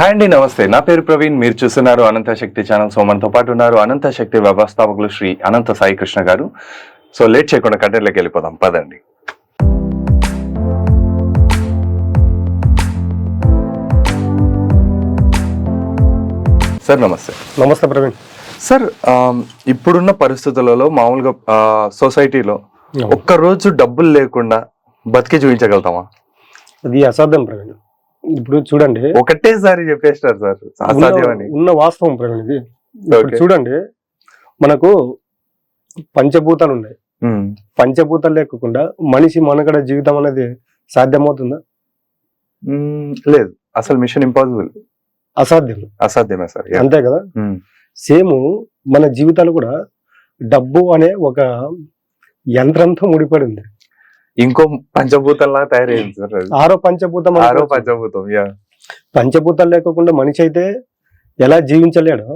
Hi అండి, నమస్తే. నా పేరు ప్రవీణ్. మీరు చూస్తున్నారు అనంత శక్తి ఛానల్. సో మనతో పాటు ఉన్నారు అనంత శక్తి వ్యవస్థాపకులు శ్రీ అనంత సాయి కృష్ణ గారు. సో లేట్ చేయకుండా కంటెంట్లోకి వెళ్ళిపోదాం, పదండి. సార్ నమస్తే. నమస్తే ప్రవీణ్. సార్, ఇప్పుడున్న పరిస్థితులలో మామూలుగా సొసైటీలో ఒక్కరోజు డబ్బులు లేకుండా బతికి చూపించగలుగుతామా? అది అసాధ్యం ప్రవీణ్. ఇప్పుడు చూడండి, ఒకటేసారి చెప్పేస్తారు సార్ అసాధ్యమని. ఉన్న వాస్తవం ప్రవీణ్ ఇది. ఇప్పుడు చూడండి, మనకు పంచభూతాలు ఉన్నాయి. పంచభూతాలు లేకుండా మనిషి మనగడ జీవితం అనేది సాధ్యమవుతుందా? లేదు, అసలు మిషన్ ఇంపాసిబుల్, అసాధ్యమే సార్. అంతే కదా. సేమ్ మన జీవితాలు కూడా డబ్బు అనే ఒక యంత్రంతో ముడిపడింది. ఇంకో పంచభూతంలా తయారైంది సార్. ఆరో పంచభూతం. పంచభూతాలు లేకుండా మనిషి అయితే ఎలా జీవించలేడు,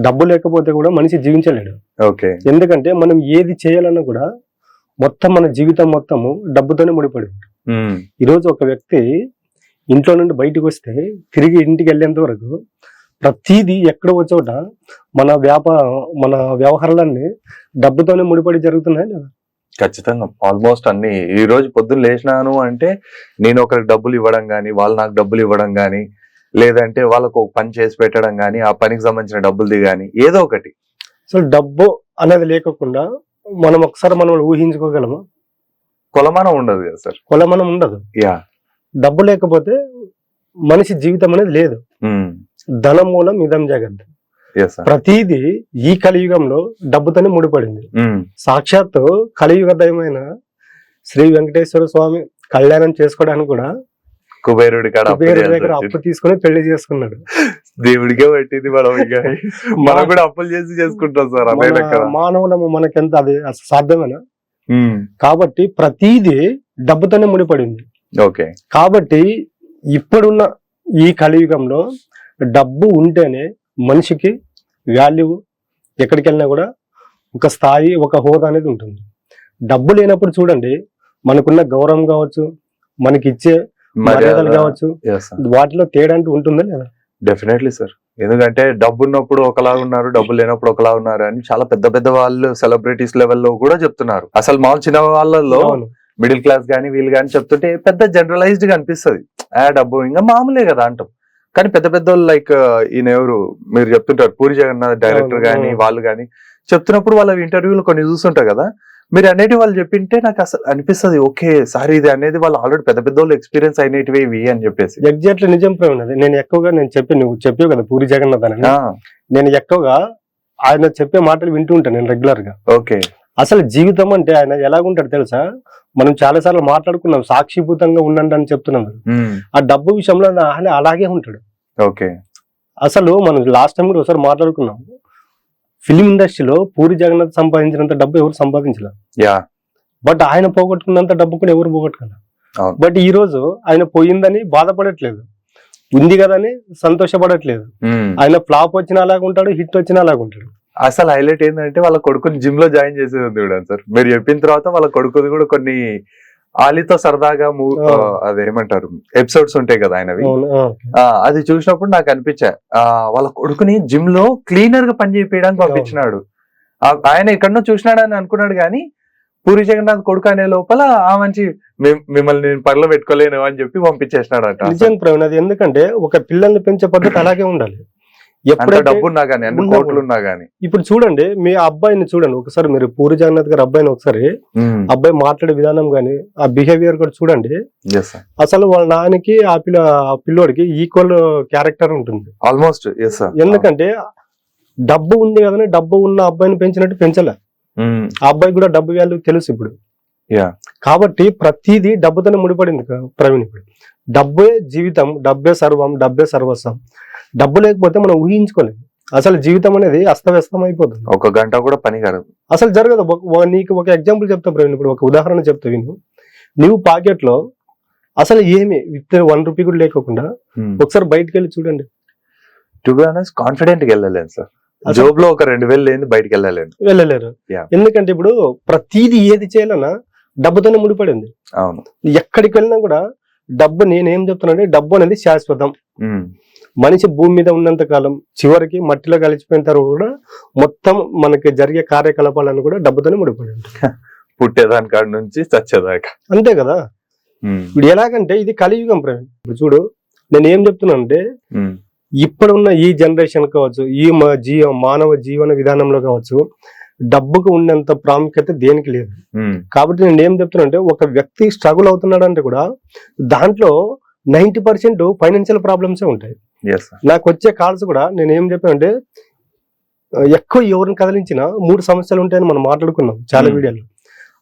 డబ్బు లేకపోతే కూడా మనిషి జీవించలేడు. ఓకే. ఎందుకంటే మనం ఏది చేయాలన్నా కూడా మొత్తం మన జీవితం మొత్తము డబ్బుతోనే ముడిపడింది. ఈరోజు ఒక వ్యక్తి ఇంట్లో నుండి బయటకు వస్తే తిరిగి ఇంటికి వెళ్ళేంత వరకు ప్రతిదీ ఎక్కడో చోట మన వ్యవహారాలన్నీ డబ్బుతోనే ముడిపడి జరుగుతున్నాయి కదా. ఖచ్చితంగా, ఆల్మోస్ట్ అన్ని. ఈ రోజు పొద్దున్న లేచినాను అంటే నేను ఒకరికి డబ్బులు ఇవ్వడం గానీ, వాళ్ళు నాకు డబ్బులు ఇవ్వడం గానీ, లేదంటే వాళ్ళకు ఒక పని చేసి పెట్టడం గానీ, ఆ పనికి సంబంధించిన డబ్బులది గానీ ఏదో ఒకటి. సో డబ్బు అనేది లేకుండా మనం ఒకసారి మనం ఊహించుకోగలమా? కొలమానం ఉండదు కదా సార్. కొలమానం ఉండదు. డబ్బు లేకపోతే మనిషి జీవితం అనేది లేదు. ధనం మూలం ఇదం జగత్. ప్రతిదీ ఈ కలియుగంలో డబ్బుతోనే ముడిపడింది. సాక్షాత్తు కలియుగ దైవమైన శ్రీ వెంకటేశ్వర స్వామి కళ్యాణం చేసుకోవడానికి కూడా కుబేరుడి దగ్గర అప్పు తీసుకుని పెళ్లి చేసుకున్నాడు. దేవుడికే పట్టింది. మనం కూడా అప్పులు చేసి చేసుకుంటాం సార్. మానవులము మనకెంత అది సాధ్యమేనా? కాబట్టి ప్రతిదీ డబ్బుతోనే ముడిపడింది. ఓకే. కాబట్టి ఇప్పుడున్న ఈ కలియుగంలో డబ్బు ఉంటేనే మనిషికి వాల్యూ, ఎక్కడికి వెళ్ళినా కూడా ఒక స్థాయి, ఒక హోదా అనేది ఉంటుంది. డబ్బు లేనప్పుడు చూడండి, మనకున్న గౌరవం కావచ్చు, మనకి ఇచ్చే మర్యాదలు కావచ్చు, వాటిలో తేడా అంటూ ఉంటుందా లేదా? Definitely sir. ఎందుకంటే డబ్బు ఉన్నప్పుడు ఒకలా ఉన్నారు, డబ్బు లేనప్పుడు ఒకలా ఉన్నారు అని చాలా పెద్ద పెద్ద వాళ్ళు సెలబ్రిటీస్ లెవెల్లో కూడా చెప్తున్నారు. అసలు మామూలు చిన్న వాళ్ళలో మిడిల్ క్లాస్ గానీ వీళ్ళు కానీ చెప్తుంటే పెద్ద జనరలైజ్డ్ గా అనిపిస్తుంది. డబ్బు ఇంకా మామూలే కదా అంటాం. కానీ పెద్ద పెద్ద వాళ్ళు లైక్ ఈయన ఎవరు మీరు చెప్తుంటారు, పూరి జగన్నాథ్ డైరెక్టర్ గానీ వాళ్ళు కానీ చెప్తున్నప్పుడు వాళ్ళ ఇంటర్వ్యూలు కొన్ని చూస్తుంటారు కదా, మీరు అనేది వాళ్ళు చెప్పింటే నాకు అసలు అనిపిస్తుంది, ఓకే సార్ ఇది అనేది వాళ్ళు ఆల్రెడీ పెద్ద పెద్ద వాళ్ళు ఎక్స్పీరియన్స్ అయినవి ఇవి అని చెప్పేసి. ఎగ్జాక్ట్లీ నిజం ప్రవీణ్. నేను ఎక్కువగా నువ్వు చెప్పావు కదా పూరి జగన్నాథ్ అని, నేను ఎక్కువగా ఆయన చెప్పే మాటలు వింటూ ఉంటాను నేను రెగ్యులర్ గా. ఓకే. అసలు జీవితం అంటే ఆయన ఎలాగుంటాడు తెలుసా? మనం చాలా సార్లు మాట్లాడుకున్నాం, సాక్షిభూతంగా ఉండండి అని చెప్తున్నాం. ఆ డబ్బు విషయంలో ఆయన అలాగే ఉంటాడు. ఓకే. అసలు మనం లాస్ట్ టైం కూడా ఒకసారి మాట్లాడుకున్నాం, ఫిలిం ఇండస్ట్రీలో పూరి జగన్నాథ్ సంపాదించినంత డబ్బు ఎవరు సంపాదించలేదు. బట్ ఆయన పోగొట్టుకున్నంత డబ్బు కూడా ఎవరు పోగొట్టుకోలేదు. బట్ ఈ రోజు ఆయన పోయిందని బాధపడట్లేదు, ఉంది కదా అని సంతోషపడట్లేదు. ఆయన ఫ్లాప్ వచ్చినా అలాగ ఉంటాడు, హిట్ వచ్చినా అలాగ ఉంటాడు. అసలు హైలైట్ ఏంటంటే వాళ్ళ కొడుకుని జిమ్ లో జాయిన్ చేసేది ఉంది కూడా సార్. మీరు చెప్పిన తర్వాత వాళ్ళ కొడుకుది కూడా కొన్ని ఆలితో సరదాగా అదేమంటారు ఎపిసోడ్స్ ఉంటాయి కదా ఆయనవి. అది చూసినప్పుడు నాకు అనిపించా, వాళ్ళ కొడుకుని జిమ్ లో క్లీనర్ గా పని చేయించడానికి పంపించినాడు. ఆయన ఎక్కడనో చూసినాడని అనుకున్నాడు కానీ పూరి జగన్నాథ్ కొడుకు అనే లోపల ఆ మంచి మిమ్మల్ని నేను పనిలో పెట్టుకోలేను అని చెప్పి పంపించేసినాడట. నిజం ప్రవీణ్. అది ఎందుకంటే ఒక పిల్లల్ని పెంచే పద్ధతి అలాగే ఉండాలి. ఎప్పుడైతే డబ్బున్నా గానీ, అన్ని కోట్లు ఉన్నా గానీ. ఇప్పుడు చూడండి, మీ అబ్బాయిని చూడండి ఒకసారి, మీరు పూరి జగన్నాథ్ గారి అబ్బాయిని ఒకసారి, అబ్బాయి మాట్లాడే విధానం గానీ, ఆ బిహేవియర్ కూడా చూడండి. అసలు వాళ్ళ నాన్నకి ఆ పిల్లోడికి ఈక్వల్ క్యారెక్టర్ ఉంటుంది ఆల్మోస్ట్. ఎందుకంటే డబ్బు ఉంది కదని డబ్బు ఉన్న అబ్బాయిని పెంచినట్టు పెంచలే. ఆ అబ్బాయి కూడా డబ్బు వాల్యూ తెలుసు ఇప్పుడు. కాబట్టి ప్రతిదీ డబ్బుతోనే ముడిపడింది ప్రవీణ్. ఇప్పుడు డబ్బే జీవితం, డబ్బే సర్వం, డబ్బే సర్వస్వం. డబ్బు లేకపోతే మనం ఊహించుకోలేము. అసలు జీవితం అనేది అస్తవ్యస్తం అయిపోతుంది. ఒక గంట కూడా పని కాదు, అసలు జరగదు. నీకు ఒక ఎగ్జాంపుల్ చెప్తా ప్రవీణ్, ఇప్పుడు ఒక ఉదాహరణ చెప్తా విను. నువ్వు పాకెట్ లో అసలు ఏమి విత్ 1 రూపీ కూడా లేకుండా ఒకసారి బయటకు వెళ్ళి చూడండి. టు బి ఆనెస్ట్ కాన్ఫిడెంట్ గా వెళ్ళలేను సార్. జాబ్ లో ఒక 2000 లేని బయటకు వెళ్ళలేరు. ఎందుకంటే ఇప్పుడు ప్రతిదీ ఏది చేయాలన్నా డబ్బుతోనే ముడిపడింది. అవును. ఎక్కడికి వెళ్ళినా కూడా డబ్బు, నేనేం చెప్తున్నానంటే డబ్బు అనేది శాశ్వతం. మనిషి భూమి మీద ఉన్నంత కాలం చివరికి మట్టిలో కలిసిపోయిన తర్వాత కూడా మొత్తం మనకి జరిగే కార్యకలాపాలను కూడా డబ్బుతోనే ముడిపడి ఉంటాయి. పుట్టేదాని కాడి నుంచి చచ్చేదాకా. అంతే కదా. ఇప్పుడు ఎలాగంటే ఇది కలియుగం ప్రవీణ్. ఇప్పుడు చూడు, నేను ఏం చెప్తున్నా అంటే ఇప్పుడున్న ఈ జనరేషన్ కావచ్చు, ఈ మానవ జీవన విధానంలో కావచ్చు, డబ్బుకు ఉన్నంత ప్రాముఖ్యత దేనికి లేదు. కాబట్టి నేను ఏం చెప్తున్నా అంటే ఒక వ్యక్తి స్ట్రగుల్ అవుతున్నాడు అంటే కూడా దాంట్లో 90% ఫైనాన్షియల్ ప్రాబ్లమ్సే ఉంటాయి. నాకు వచ్చే కాల్స్ కూడా నేను ఏం చెప్పానంటే ఎక్కువ ఎవరిని కదిలించినా 3 సమస్యలు ఉంటాయని మనం మాట్లాడుకున్నాం చాలా వీడియోలో.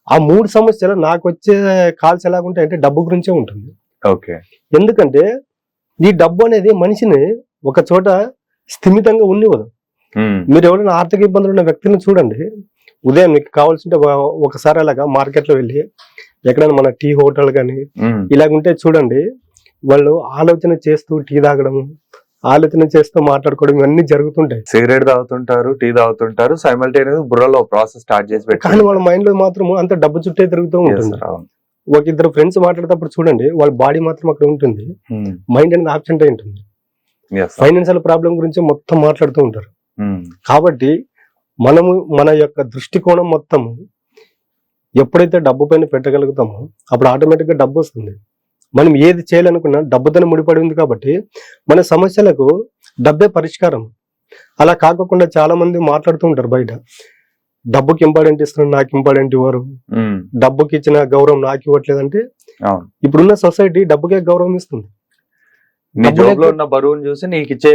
ఆ 3 సమస్యలు నాకు వచ్చే కాల్స్ ఎలాగుంటాయంటే డబ్బు గురించే ఉంటుంది. ఎందుకంటే ఈ డబ్బు అనేది మనిషిని ఒక చోట స్థిమితంగా ఉన్నివ్వదు. మీరు ఎవరైనా ఆర్థిక ఇబ్బందులు ఉన్న వ్యక్తిని చూడండి, ఉదయం మీకు కావాల్సింటే ఒకసారి అలాగా మార్కెట్ లో వెళ్ళి ఎక్కడైనా మన టీ హోటల్ కానీ ఇలాగుంటే చూడండి, వాళ్ళు ఆలోచన చేస్తూ టీ తాగడం, ఆలోచన చేస్తూ మాట్లాడుకోవడం ఇవన్నీ జరుగుతుంటాయి. సిగరెట్ తాగుతుంటారు, టీ తాగుతుంటారు, సైమల్టేనియస్ బుర్రలో ప్రాసెస్ స్టార్ట్ చేసి కానీ వాళ్ళ మైండ్ లో మాత్రం అంత డబ్బు చుట్టే తిరుగుతూ ఉంటుంది. ఒక ఇద్దరు ఫ్రెండ్స్ మాట్లాడేటప్పుడు చూడండి, వాళ్ళ బాడీ మాత్రం అక్కడ ఉంటుంది, మైండ్ అనేది ఆబ్సెంట్ అయి ఉంటుంది. ఫైనాన్షియల్ ప్రాబ్లం గురించి మొత్తం మాట్లాడుతూ ఉంటారు. కాబట్టి మనము మన యొక్క దృష్టికోణం మొత్తం ఎప్పుడైతే డబ్బు పైన పెట్టగలుగుతామో అప్పుడు ఆటోమేటిక్ గా డబ్బు వస్తుంది. మనం ఏది చేయాలనుకున్నా డబ్బుతోనే ముడిపడి ఉంది. కాబట్టి మన సమస్యలకు డబ్బే పరిష్కారం. అలా కాకుండా చాలా మంది మాట్లాడుతూ ఉంటారు బయట, డబ్బుకి ఇంపార్టెంట్ ఇస్తున్నాడు, నాకు ఇంపార్టెంట్ ఇవ్వరు, డబ్బుకి ఇచ్చిన గౌరవం నాకు ఇవ్వట్లేదంటే ఇప్పుడున్న సొసైటీ డబ్బుకే గౌరవం ఇస్తుంది. నీ జోబులో ఉన్న బరువును చూసి నీకు ఇచ్చే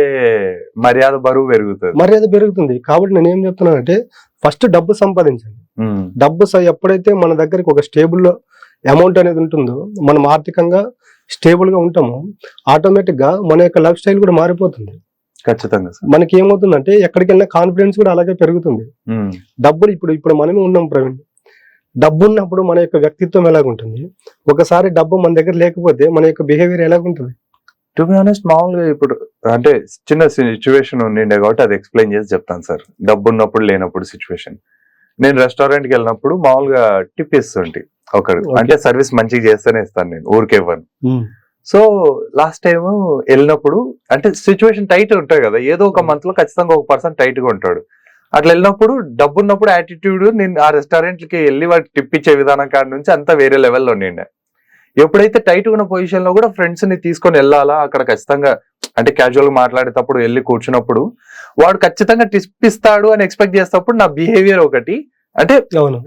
మర్యాద బరువు పెరుగుతుంది. కాబట్టి నేను ఏం చెప్తున్నానంటే ఫస్ట్ డబ్బు సంపాదించండి. డబ్బు ఎప్పుడైతే మన దగ్గరికి ఒక స్టేబుల్ అమౌంట్ అనేది ఉంటుందో, మనం ఆర్థికంగా స్టేబుల్ గా ఉంటామో ఆటోమేటిక్ గా మన యొక్క లైఫ్ స్టైల్ కూడా మారిపోతుంది. ఖచ్చితంగా మనకి ఏమవుతుందంటే ఎక్కడికి వెళ్ళినా కాన్ఫిడెన్స్ కూడా అలాగే పెరుగుతుంది. డబ్బులు ఇప్పుడు మనమే ఉన్నాం ప్రవీణ్, డబ్బు ఉన్నప్పుడు మన యొక్క వ్యక్తిత్వం ఎలాగుంటుంది, ఒకసారి డబ్బు మన దగ్గర లేకపోతే మన యొక్క బిహేవియర్ ఎలాగుంటుంది. టు బి ఆనెస్ట్, మామూలుగా ఇప్పుడు అంటే చిన్న సిచ్యువేషన్ ఉండిండే కాబట్టి అది ఎక్స్ప్లెయిన్ చేసి చెప్తాను సార్. డబ్బు ఉన్నప్పుడు లేనప్పుడు సిచ్యువేషన్. నేను రెస్టారెంట్ కి వెళ్ళినప్పుడు మామూలుగా టిప్ ఇస్తుంటే ఒకరు, అంటే సర్వీస్ మంచిగా చేస్తేనే ఇస్తాను, నేను ఊరికే ఇవ్వను. సో లాస్ట్ టైం వెళ్ళినప్పుడు అంటే సిచ్యువేషన్ టైట్ ఉంటాయి కదా, ఏదో ఒక మంత్ లో ఖచ్చితంగా ఒక పర్సన్ టైట్ గా ఉంటాడు. అట్లా వెళ్ళినప్పుడు డబ్బు ఉన్నప్పుడు యాటిట్యూడ్, నేను ఆ రెస్టారెంట్ కి వెళ్ళి వాటికి టిప్ ఇచ్చే విధానం కాడ నుంచి అంతా వేరే లెవెల్లో ఉండిండే. ఎప్పుడైతే టైట్ ఉన్న పొజిషన్ లో కూడా ఫ్రెండ్స్ ని తీసుకొని వెళ్ళాలా అక్కడ ఖచ్చితంగా, అంటే క్యాజువల్ గా మాట్లాడేటప్పుడు వెళ్ళి కూర్చున్నప్పుడు వాడు ఖచ్చితంగా టిప్ ఇస్తాడు అని ఎక్స్పెక్ట్ చేసేటప్పుడు నా బిహేవియర్ ఒకటి, అంటే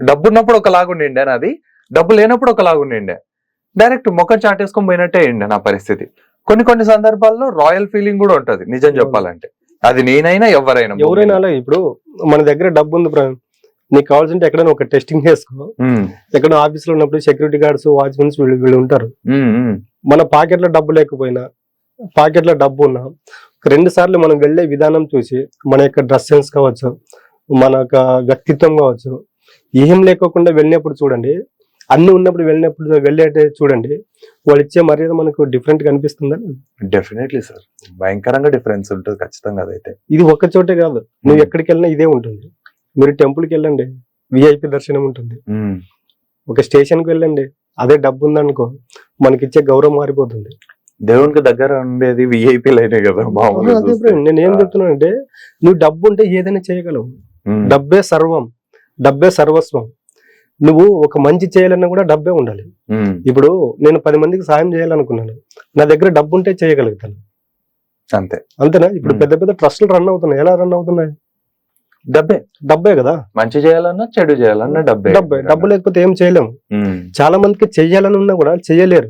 డబ్బు ఉన్నప్పుడు ఒకలాగుండిండే నాది, డబ్బు లేనప్పుడు ఒకలాగుండిండే. డైరెక్ట్ ముఖం చాటేసుకొని పోయినట్టే అయిండే నా పరిస్థితి. కొన్ని సందర్భాల్లో రాయల్ ఫీలింగ్ కూడా ఉంటది నిజం చెప్పాలంటే, అది నేనైనా ఎవరైనా. ఇప్పుడు మన దగ్గర డబ్బు ఉంది, నీకు కావాల్సింటే ఎక్కడైనా ఒక టెస్టింగ్ చేసుకో, ఎక్కడ ఆఫీస్ లో ఉన్నప్పుడు సెక్యూరిటీ గార్డ్స్, వాచ్మెన్స్ వీళ్ళు ఉంటారు. మన పాకెట్ లో డబ్బు లేకపోయినా, పాకెట్ లో డబ్బు ఉన్నా 2 సార్లు మనం వెళ్లే విధానం చూసి, మన యొక్క డ్రెస్ సెన్స్ కావచ్చు, మన యొక్క వ్యక్తిత్వం కావచ్చు, ఏం లేకోకుండా వెళ్ళినప్పుడు చూడండి, అన్ని ఉన్నప్పుడు వెళ్ళేటే చూడండి, వాళ్ళు ఇచ్చే మర్యాద మనకు డిఫరెంట్ గా అనిపిస్తుందా? డెఫినెట్లీ సార్, భయంకరంగా డిఫరెన్స్ ఉంటుంది ఖచ్చితంగా. అదైతే ఇది ఒక్క చోటే కాదు, నువ్వు ఎక్కడికి వెళ్ళినా ఇదే ఉంటుంది. మీరు టెంపుల్ కి వెళ్ళండి, విఐపి దర్శనం ఉంటుంది. ఒక స్టేషన్ కి వెళ్ళండి, అదే డబ్బు ఉందనుకో మనకిచ్చే గౌరవం మారిపోతుంది. దేవునికి దగ్గర ఉండేది విఐపి లైనే కదా. నేను ఏం చెప్తున్నానంటే నువ్వు డబ్బు ఉంటే ఏదైనా చేయగలవు. డబ్బే సర్వం, డబ్బే సర్వస్వం. నువ్వు ఒక మంచి చేయాలన్నా కూడా డబ్బే ఉండాలి. ఇప్పుడు నేను 10 మందికి సాయం చేయాలనుకున్నాను, నా దగ్గర డబ్బు ఉంటే చేయగలుగుతాను. అంతేనా? ఇప్పుడు పెద్ద ట్రస్టులు రన్ అవుతున్నాయి, ఎలా రన్ అవుతున్నాయి? డబ్బే కదా. మంచి చేయాలన్నా చెడు చేయాలన్నా డబ్బే. డబ్బు లేకపోతే ఏం చేయలేము. చాలా మందికి చెయ్యాలని ఉన్నా కూడా చెయ్యలేరు,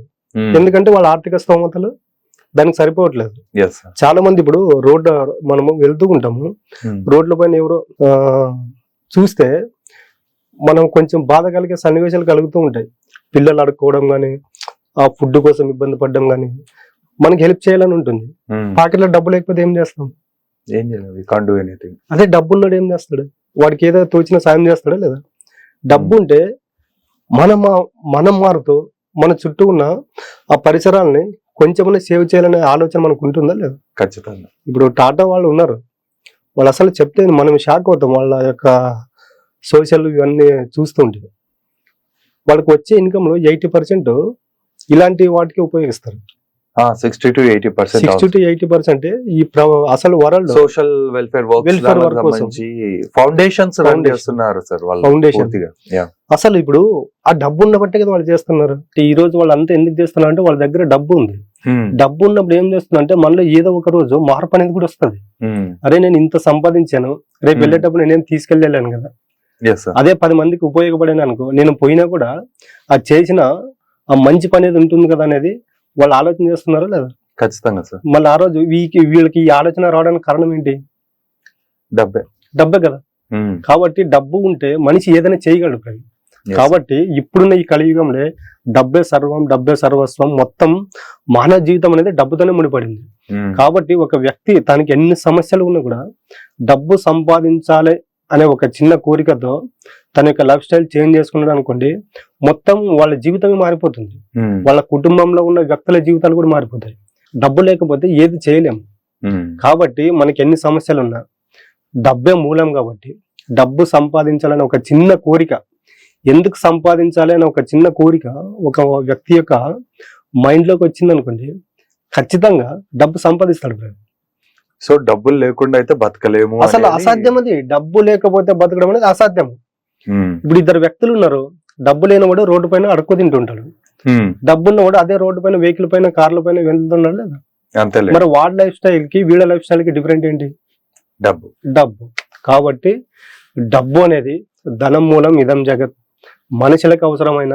ఎందుకంటే వాళ్ళ ఆర్థిక స్తోమతలు దానికి సరిపోవట్లేదు. చాలా మంది ఇప్పుడు రోడ్డు మనము వెళ్తూ ఉంటాము, రోడ్ల పైన ఎవరో చూస్తే మనం కొంచెం బాధ కలిగే సన్నివేశాలు కలుగుతూ ఉంటాయి. పిల్లలు అడుక్కోవడం గానీ, ఆ ఫుడ్ కోసం ఇబ్బంది పడడం గానీ, మనకి హెల్ప్ చేయాలని ఉంటుంది. పాకెట్లో డబ్బు లేకపోతే ఏం చేస్తాం? ఏం చేయాలి? అదే డబ్బు ఉన్నాడు ఏం చేస్తాడు? వాడికి ఏదో తోచిన సాయం చేస్తాడా లేదా? డబ్బు ఉంటే మనం మారుతూ మన చుట్టూ ఉన్న ఆ పరిసరాలని కొంచెం సేవ్ చేయాలనే ఆలోచన మనకు ఉంటుందా లేదా? ఖచ్చితంగా. ఇప్పుడు టాటా వాళ్ళు ఉన్నారు, వాళ్ళు అసలు చెప్తే మనం షాక్ అవుతాం. వాళ్ళ యొక్క సోషల్ ఇవన్నీ చూస్తుంటే వాళ్ళకి వచ్చే ఇన్కమ్ లో 80% ఇలాంటి వాటికి ఉపయోగిస్తారు. 60 to 80% 60 to 80% ఈ అసలు world social welfare Welfare work కోసం. సంబంధించి ఫౌండేషన్స్ రన్ Foundation. చేస్తున్నారు సార్ వాళ్ళు Foundation. పూర్తిగా. Yeah. అసలు ఇప్పుడు ఆ డబ్బు ఉన్న బట్టే కదా వాళ్ళు చేస్తున్నారు. ఈ రోజు వాళ్ళు అంతా ఎందుకు చేస్తున్నారు అంటే వాళ్ళ దగ్గర డబ్బు ఉంది. డబ్బు ఉన్నప్పుడు ఏం చేస్తున్నా అంటే మనలో ఏదో ఒక రోజు మార్పు అనేది కూడా వస్తుంది. అరే నేను ఇంత సంపాదించాను, రేపు వెళ్ళేటప్పుడు నేనేం తీసుకెళ్ళలేను కదా, Yes, sir. అదే 10 మందికి ఉపయోగపడాను అనుకో, నేను పోయినా కూడా అది చేసిన ఆ మంచి పని అనేది ఉంటుంది కదా అనేది వాళ్ళు ఆలోచన చేస్తున్నారా లేదా? ఖచ్చితంగా సార్. మళ్ళీ ఆ రోజు వీళ్ళకి ఈ ఆలోచన రావడానికి కారణం ఏంటి? డబ్బే కదా. కాబట్టి డబ్బు ఉంటే మనిషి ఏదైనా చేయగలడు ప్రవీణ్. Yes. కాబట్టి ఇప్పుడున్న ఈ కలియుగంలో డబ్బే సర్వం, డబ్బే సర్వస్వం, మొత్తం మానవ జీవితం అనేది డబ్బుతోనే ముడిపడింది. కాబట్టి ఒక వ్యక్తి తనకి ఎన్ని సమస్యలు ఉన్నా కూడా డబ్బు సంపాదించాలి అనే ఒక చిన్న కోరికతో తన యొక్క లైఫ్ స్టైల్ చేంజ్ చేసుకున్నాడు అనుకోండి, మొత్తం వాళ్ళ జీవితమే మారిపోతుంది. వాళ్ళ కుటుంబంలో ఉన్న వ్యక్తుల జీవితాలు కూడా మారిపోతాయి. డబ్బు లేకపోతే ఏది చేయలేము. కాబట్టి మనకి ఎన్ని సమస్యలు ఉన్నా డబ్బే మూలం. కాబట్టి డబ్బు సంపాదించాలని ఒక చిన్న కోరిక, ఎందుకు సంపాదించాలి అనే ఒక చిన్న కోరిక ఒక వ్యక్తి యొక్క మైండ్ లోకి వచ్చింది అనుకోండి, ఖచ్చితంగా డబ్బు సంపాదిస్తాడు. సో డబ్బులు లేకుండా అయితే బతకలేము. అసలు అసాధ్యం అది. డబ్బు లేకపోతే బతకడం అనేది అసాధ్యం. ఇప్పుడు 2 వ్యక్తులు ఉన్నారు, డబ్బు లేనివాడు రోడ్డు పైన అడుక్కు తింటుంటాడు, డబ్బు ఉన్నవాడు అదే రోడ్డు పైన వెహికల్ పైన కార్ల పైన వెళ్తున్నాడు లేదా? అంతేలే. మరి వాడి లైఫ్ స్టైల్ కి వీళ్ళ లైఫ్ స్టైల్ కి డిఫరెంట్ ఏంటి? డబ్బు. కాబట్టి డబ్బు అనేది ధనం మూలం ఇదం జగత్. మనుషులకు అవసరమైన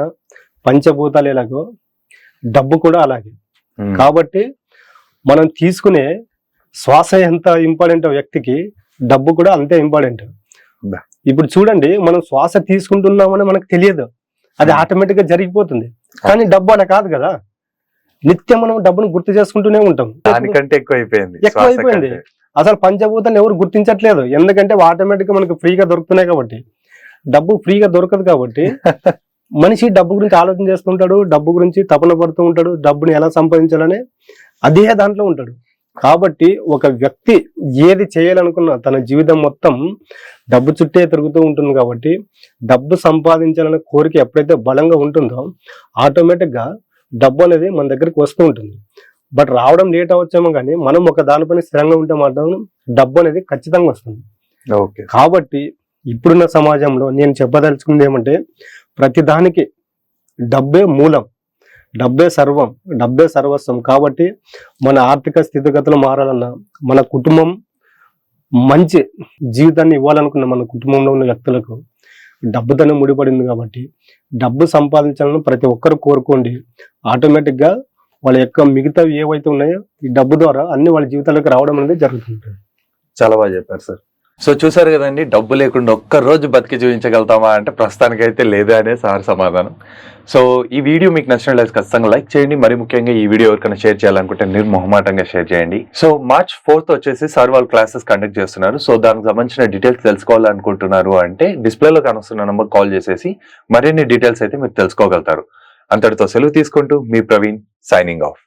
పంచభూతాలు ఎలాగో డబ్బు కూడా అలాగే. కాబట్టి మనం తీసుకునే శ్వాస ఎంత ఇంపార్టెంట్ వ్యక్తికి డబ్బు కూడా అంతే ఇంపార్టెంట్. ఇప్పుడు చూడండి, మనం శ్వాస తీసుకుంటున్నామని మనకు తెలియదు, అది ఆటోమేటిక్ గా జరిగిపోతుంది. కానీ డబ్బు అలా కాదు కదా, నిత్యం మనం డబ్బును గుర్తు చేసుకుంటూనే ఉంటాం. దానికంటే ఎక్కువైపోయింది. అసలు పంచభూతాలు ఎవరు గుర్తించట్లేదు, ఎందుకంటే ఆటోమేటిక్ గా మనకు ఫ్రీగా దొరుకుతున్నాయి కాబట్టి. డబ్బు ఫ్రీగా దొరకదు కాబట్టి మనిషి డబ్బు గురించి ఆలోచన చేస్తుంటాడు, డబ్బు గురించి తపన పడుతూ ఉంటాడు, డబ్బుని ఎలా సంపాదించాలని అదే దాంట్లో ఉంటాడు. కాబట్టి ఒక వ్యక్తి ఏది చేయాలనుకున్నా తన జీవితం మొత్తం డబ్బు చుట్టే తిరుగుతూ ఉంటుంది. కాబట్టి డబ్బు సంపాదించాలనే కోరిక ఎప్పుడైతే బలంగా ఉంటుందో ఆటోమేటిక్ గా డబ్బు అనేది మన దగ్గరికి వస్తూ ఉంటుంది. బట్ రావడం లేట్ అవచ్చేమో కానీ మనం ఒక దానిపైన స్థిరంగా ఉంటే మాత్రం డబ్బు అనేది ఖచ్చితంగా వస్తుంది. కాబట్టి ఇప్పుడున్న సమాజంలో నేను చెప్పదలుచుకుంది ఏమంటే, ప్రతి దానికి డబ్బే మూలం, డబ్బే సర్వం, డబ్బే సర్వస్వం. కాబట్టి మన ఆర్థిక స్థితిగతులు మారాలన్నా, మన కుటుంబం మంచి జీవితాన్ని ఇవ్వాలనుకున్న మన కుటుంబంలో ఉన్న వ్యక్తులకు డబ్బుతోనే ముడిపడింది. కాబట్టి డబ్బు సంపాదించాలని ప్రతి ఒక్కరు కోరుకోండి. ఆటోమేటిక్ గా వాళ్ళ యొక్క మిగతా ఏవైతే ఉన్నాయో ఈ డబ్బు ద్వారా అన్ని వాళ్ళ జీవితాలకు రావడం అనేది జరుగుతుంటుంది. చాలా బాగా చెప్పారు సార్. సో చూసారు కదండి, డబ్బు లేకుండా ఒక్క రోజు బతికి చూపించగలుగుతామా అంటే ప్రస్తుతానికైతే లేదా అనే సార్ సమాధానం. సో ఈ వీడియో మీకు నచ్చినట్లయితే ఖచ్చితంగా లైక్ చేయండి. మరి ముఖ్యంగా ఈ వీడియో ఎవరికైనా షేర్ చేయాలనుకుంటే నిర్మోహమాటంగా షేర్ చేయండి. సో March 4th వచ్చేసి సార్ వాళ్ళు క్లాసెస్ కండక్ట్ చేస్తున్నారు. సో దానికి సంబంధించిన డీటెయిల్స్ తెలుసుకోవాలనుకుంటున్నారు అంటే డిస్ప్లేలో కనిపిస్తున్న నెంబర్ కాల్ చేసేసి మరిన్ని డీటెయిల్స్ అయితే మీరు తెలుసుకోగలుగుతారు. అంతటితో సెలవు తీసుకుంటూ మీ ప్రవీణ్ సైనింగ్ ఆఫ్.